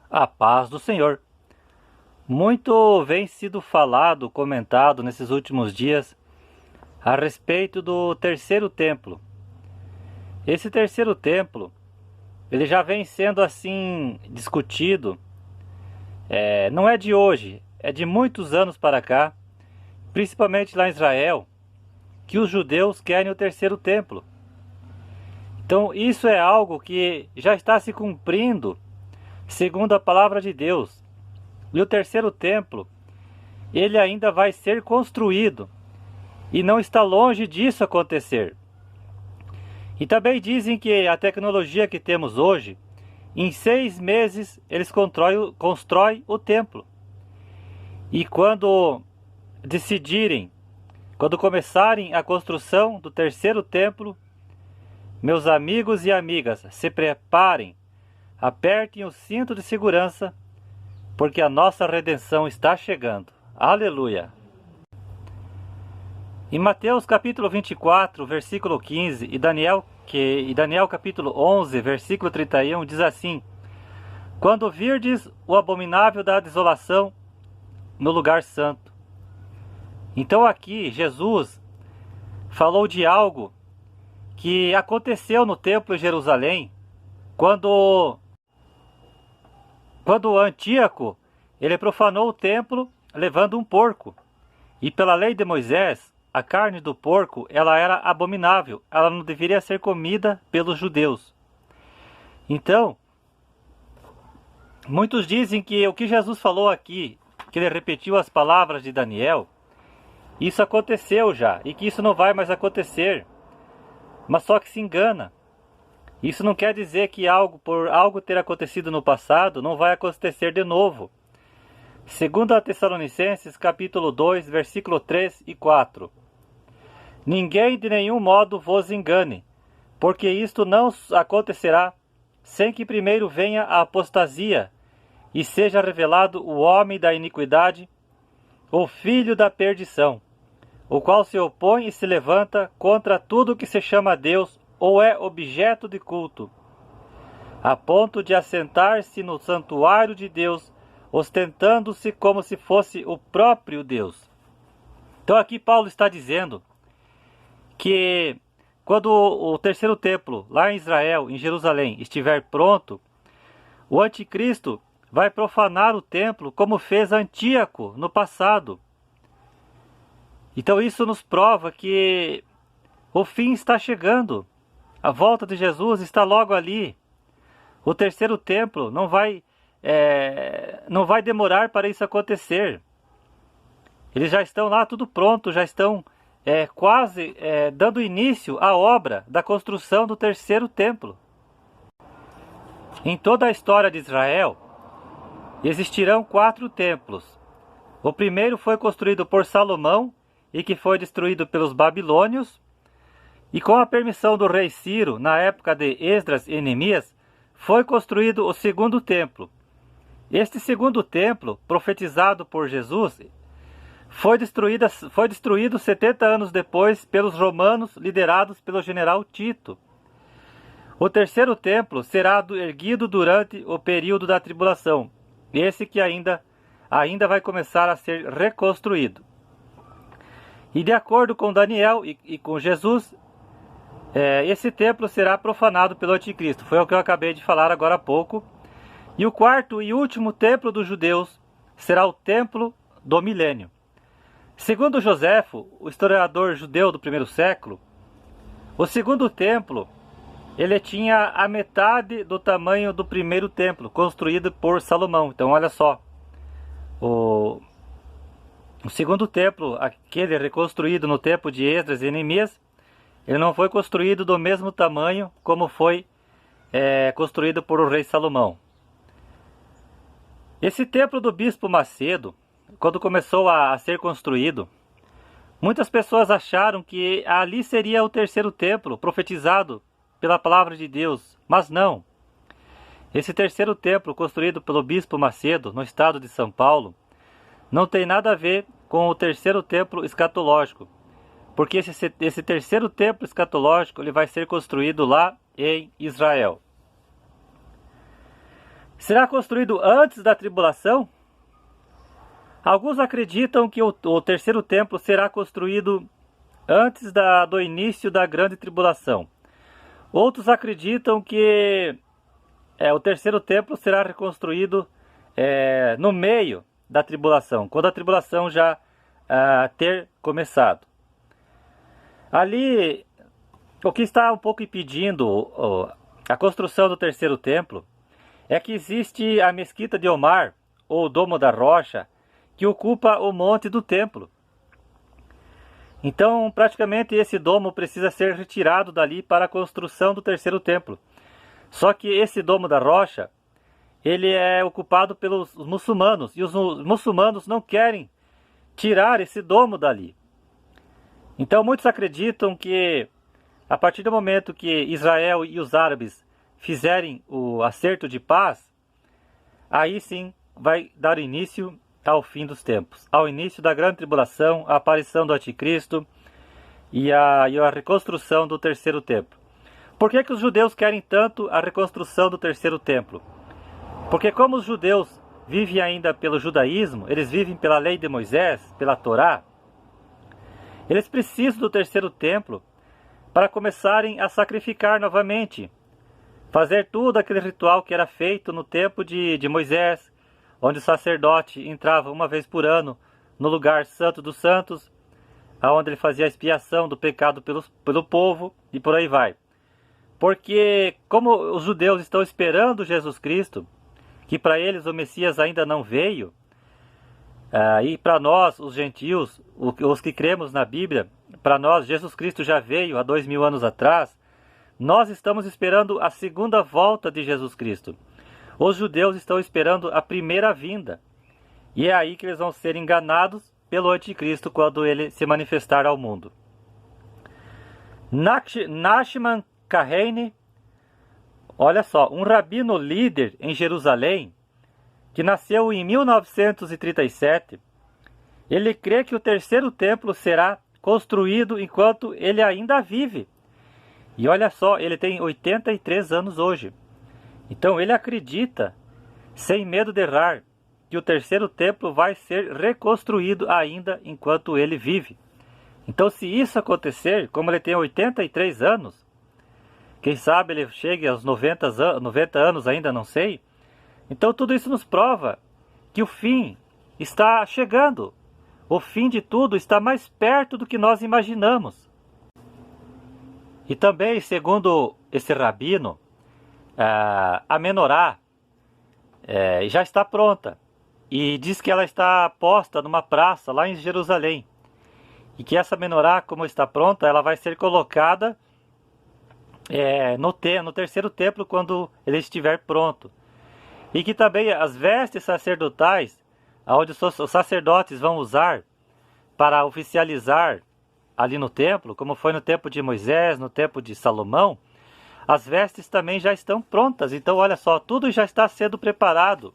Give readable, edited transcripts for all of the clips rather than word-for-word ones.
A paz do Senhor. Muito vem sido falado, comentado nesses últimos dias a respeito do terceiro templo. Esse terceiro templo, ele já vem sendo assim discutido, não é de hoje, é de muitos anos para cá, principalmente lá em Israel, que os judeus querem o terceiro templo. Então isso é algo que já está se cumprindo segundo a palavra de Deus. E o terceiro templo, ele ainda vai ser construído e não está longe disso acontecer. E também dizem que a tecnologia que temos hoje, em 6 meses eles constroem o templo. E quando decidirem, quando começarem a construção do terceiro templo, meus amigos e amigas, se preparem, apertem o cinto de segurança, porque a nossa redenção está chegando. Aleluia! Em Mateus capítulo 24, versículo 15 e Daniel capítulo 11, versículo 31 diz assim: Quando virdes o abominável da desolação no lugar santo. Então aqui Jesus falou de algo que aconteceu no templo de Jerusalém, quando Antíoco ele profanou o templo levando um porco. E pela lei de Moisés, a carne do porco ela era abominável, ela não deveria ser comida pelos judeus. Então, muitos dizem que o que Jesus falou aqui, que ele repetiu as palavras de Daniel, isso aconteceu já, e que isso não vai mais acontecer. Mas só que se engana. Isso não quer dizer que por algo ter acontecido no passado, não vai acontecer de novo. Segundo a Tessalonicenses, capítulo 2, versículo 3 e 4. Ninguém de nenhum modo vos engane, porque isto não acontecerá sem que primeiro venha a apostasia e seja revelado o homem da iniquidade, o filho da perdição, o qual se opõe e se levanta contra tudo que se chama Deus ou é objeto de culto, a ponto de assentar-se no santuário de Deus, ostentando-se como se fosse o próprio Deus. Então aqui Paulo está dizendo que quando o terceiro templo, lá em Israel, em Jerusalém, estiver pronto, o anticristo vai profanar o templo como fez Antíoco no passado. Então isso nos prova que o fim está chegando. A volta de Jesus está logo ali. O terceiro templo não vai demorar para isso acontecer. Eles já estão lá tudo pronto, já estão quase dando início à obra da construção do terceiro templo. Em toda a história de Israel, existirão 4 templos. O primeiro foi construído por Salomão e que foi destruído pelos babilônios. E com a permissão do rei Ciro, na época de Esdras e Neemias, foi construído o segundo templo. Este segundo templo, profetizado por Jesus, foi destruído 70 anos depois pelos romanos, liderados pelo general Tito. O terceiro templo será erguido durante o período da tribulação, esse que ainda vai começar a ser reconstruído. E de acordo com Daniel e com Jesus, esse templo será profanado pelo anticristo. Foi o que eu acabei de falar agora há pouco. E o quarto e último templo dos judeus será o templo do milênio. Segundo Joséfo, o historiador judeu do primeiro século, o segundo templo ele tinha a metade do tamanho do primeiro templo, construído por Salomão. Então olha só, o segundo templo, aquele reconstruído no tempo de Esdras e Neemias, ele não foi construído do mesmo tamanho como foi construído por o rei Salomão. Esse templo do bispo Macedo, quando começou a ser construído, muitas pessoas acharam que ali seria o terceiro templo profetizado pela palavra de Deus, mas não. Esse terceiro templo construído pelo bispo Macedo, no estado de São Paulo, não tem nada a ver com o terceiro templo escatológico, porque esse terceiro templo escatológico ele vai ser construído lá em Israel. Será construído antes da tribulação? Alguns acreditam que o terceiro templo será construído antes do início da grande tribulação. Outros acreditam que o terceiro templo será reconstruído no meio da tribulação, quando a tribulação já ter começado. Ali, o que está um pouco impedindo a construção do terceiro templo é que existe a mesquita de Omar, ou o Domo da Rocha, que ocupa o monte do templo. Então, praticamente, esse domo precisa ser retirado dali para a construção do terceiro templo. Só que esse Domo da Rocha, ele é ocupado pelos muçulmanos, e os muçulmanos não querem tirar esse domo dali. Então, muitos acreditam que, a partir do momento que Israel e os árabes fizerem o acerto de paz, aí sim vai dar início ao fim dos tempos, ao início da grande tribulação, a aparição do anticristo e a reconstrução do terceiro templo. Por que os judeus querem tanto a reconstrução do terceiro templo? Porque como os judeus vivem ainda pelo judaísmo, eles vivem pela lei de Moisés, pela Torá, eles precisam do terceiro templo para começarem a sacrificar novamente, fazer tudo aquele ritual que era feito no tempo de Moisés, onde o sacerdote entrava uma vez por ano no lugar santo dos santos, onde ele fazia a expiação do pecado pelo povo, e por aí vai. Porque como os judeus estão esperando Jesus Cristo, que para eles o Messias ainda não veio, e para nós, os gentios, os que cremos na Bíblia, para nós Jesus Cristo já veio há 2000 anos atrás, nós estamos esperando a segunda volta de Jesus Cristo. Os judeus estão esperando a primeira vinda. E é aí que eles vão ser enganados pelo anticristo quando ele se manifestar ao mundo. Nachman Kahane, olha só, um rabino líder em Jerusalém, que nasceu em 1937, ele crê que o terceiro templo será construído enquanto ele ainda vive. E olha só, ele tem 83 anos hoje. Então ele acredita, sem medo de errar, que o terceiro templo vai ser reconstruído ainda enquanto ele vive. Então se isso acontecer, como ele tem 83 anos, quem sabe ele chegue aos 90 anos ainda, não sei. Então tudo isso nos prova que o fim está chegando. O fim de tudo está mais perto do que nós imaginamos. E também, segundo esse rabino, a menorá já está pronta. E diz que ela está posta numa praça lá em Jerusalém. E que essa menorá, como está pronta, ela vai ser colocada no terceiro templo quando ele estiver pronto. E que também as vestes sacerdotais, onde os sacerdotes vão usar para oficializar ali no templo, como foi no tempo de Moisés, no tempo de Salomão, as vestes também já estão prontas. Então olha só, tudo já está sendo preparado.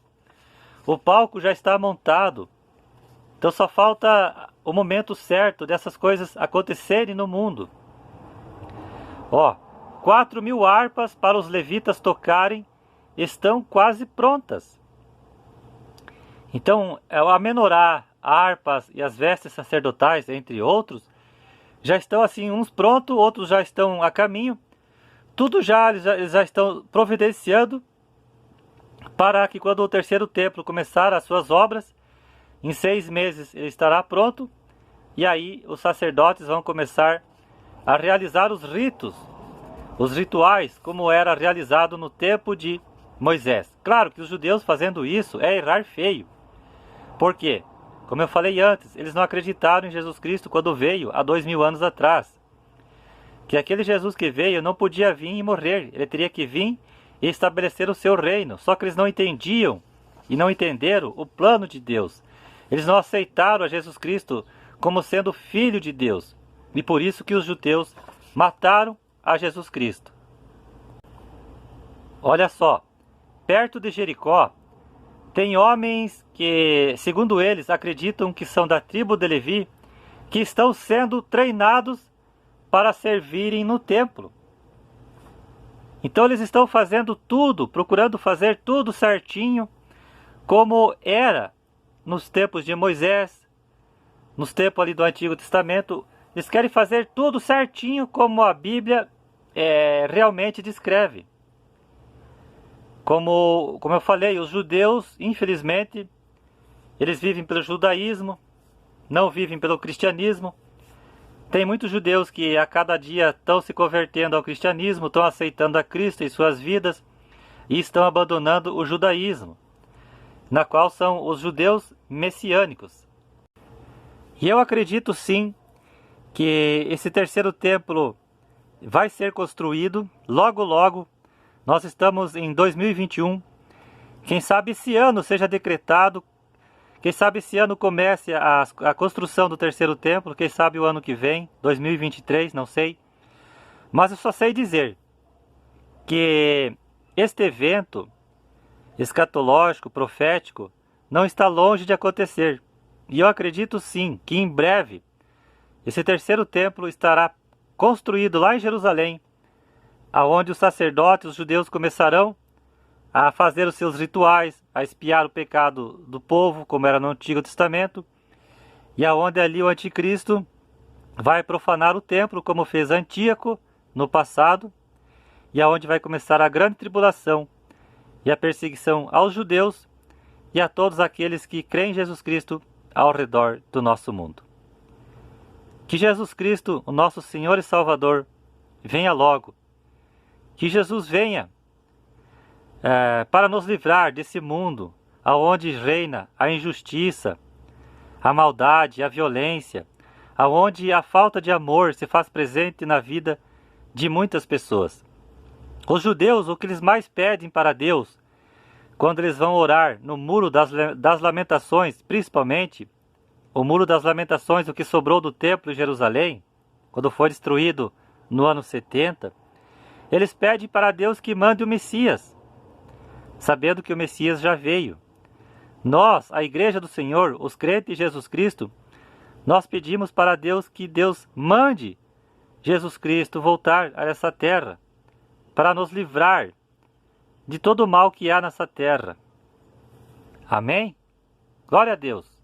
O palco já está montado. Então só falta o momento certo dessas coisas acontecerem no mundo. 4.000 harpas para os levitas tocarem estão quase prontas. Então a menorá, harpas e as vestes sacerdotais, entre outros, já estão assim, uns prontos, outros já estão a caminho. Tudo eles já estão providenciando para que quando o terceiro templo começar as suas obras, em 6 meses ele estará pronto. E aí os sacerdotes vão começar a realizar os ritos, os rituais, como era realizado no tempo de Moisés. Claro que os judeus fazendo isso é errar feio. Por quê? Como eu falei antes, eles não acreditaram em Jesus Cristo quando veio há 2000 anos atrás. Que aquele Jesus que veio não podia vir e morrer, ele teria que vir e estabelecer o seu reino. Só que eles não entendiam e não entenderam o plano de Deus. Eles não aceitaram a Jesus Cristo como sendo filho de Deus. E por isso que os judeus mataram a Jesus Cristo. Olha só, perto de Jericó, tem homens que, segundo eles, acreditam que são da tribo de Levi, que estão sendo treinados para servirem no templo. Então eles estão fazendo tudo, procurando fazer tudo certinho, como era nos tempos de Moisés, nos tempos ali do Antigo Testamento. Eles querem fazer tudo certinho como a Bíblia realmente descreve. Como eu falei, os judeus, infelizmente, eles vivem pelo judaísmo, não vivem pelo cristianismo. Tem muitos judeus que a cada dia estão se convertendo ao cristianismo, estão aceitando a Cristo em suas vidas e estão abandonando o judaísmo, na qual são os judeus messiânicos. E eu acredito sim que esse terceiro templo vai ser construído logo logo. Nós estamos em 2021. Quem sabe esse ano seja decretado. Quem sabe esse ano comece a construção do terceiro templo. Quem sabe o ano que vem, 2023, não sei. Mas eu só sei dizer que este evento escatológico, profético, não está longe de acontecer. E eu acredito sim que em breve esse terceiro templo estará construído lá em Jerusalém, aonde os sacerdotes, os judeus, começarão a fazer os seus rituais, a expiar o pecado do povo, como era no Antigo Testamento, e aonde ali o anticristo vai profanar o templo, como fez Antíoco no passado, e aonde vai começar a grande tribulação e a perseguição aos judeus e a todos aqueles que creem em Jesus Cristo ao redor do nosso mundo. Que Jesus Cristo, o nosso Senhor e Salvador, venha logo. Que Jesus venha para nos livrar desse mundo aonde reina a injustiça, a maldade, a violência, aonde a falta de amor se faz presente na vida de muitas pessoas. Os judeus, o que eles mais pedem para Deus, quando eles vão orar no Muro das Lamentações, principalmente, o Muro das Lamentações, o que sobrou do templo em Jerusalém, quando foi destruído no ano 70, eles pedem para Deus que mande o Messias, sabendo que o Messias já veio. Nós, a Igreja do Senhor, os crentes em Jesus Cristo, nós pedimos para Deus que Deus mande Jesus Cristo voltar a essa terra, para nos livrar de todo o mal que há nessa terra. Amém? Glória a Deus!